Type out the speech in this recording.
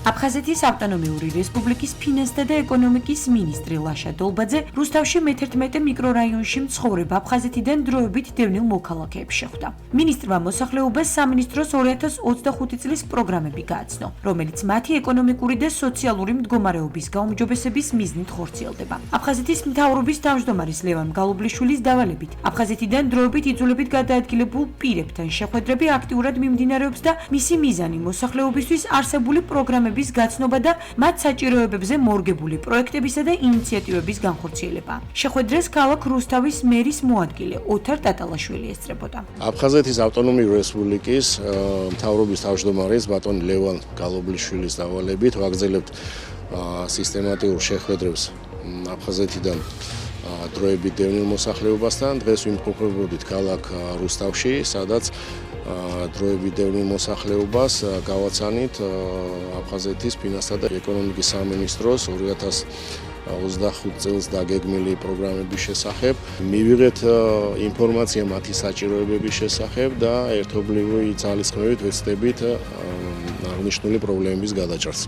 აფხაზეთის ავტონომიური რესპუბლიკის ფინანსთა და ეკონომიკის მინისტრი ლაშა დოლბაძე რუსთავში მე-11 მიკრორაიონში მცხოვრებ აფხაზეთიდან დროებით დევნილ მოქალაქეებს შეხვდა. მინისტრმა მოსახლეობას სამინისტროს 2025 წლის პროგრამები გააცნო, რომელიც მათი ეკონომიკური და სოციალური მდგომარეობის გაუმჯობესების მიზნით ხორციელდება. აფხაზეთის მთავრობის თავმჯდომარის ლევან გალუბლიშვილის დავალებით, აფხაზეთიდან დროებით იძულებით გადაადგილებულ პირებთან შეხვედრები აქტიურად მიმდინარეობს და მისი მიზანი მოსახლეობისთვის არსებული პროგრამების გაცნობა და მათ საჭიროებებზე მორგებული პროექტებისა და ინიციატივების განხორციელება. შეხვედრას ქალაქ რუსთავის მერის მოადგილე ოთარ ტატალაშვილი ესწრებოდა. აფხაზეთის ავტონომიური რესპუბლიკის მთავრობის თავმჯდომარის ბატონ ლევან გალუბლიშვილის დავალებით ვაგრძელებთ სისტემატიურ შეხვედრებს აფხაზეთიდან დროებით დევნილ მოსახლეობასთან. დღეს ვიმყოფებოდით ქალაქ რუსთავში, სადაც დროებით დევნილ მოსახლეობას გავაცანით აფხაზეთის ფინანსთა და ეკონომიკის სამინისტროს 2025 წელს დაგეგმილი პროგრამების შესახებ. მივიღეთ ინფორმაცია მათი საჭიროებების შესახებ და ერთობლივი ძალისხმევით ვეცდებით აღნიშნული პრობლემების გადაჭრას.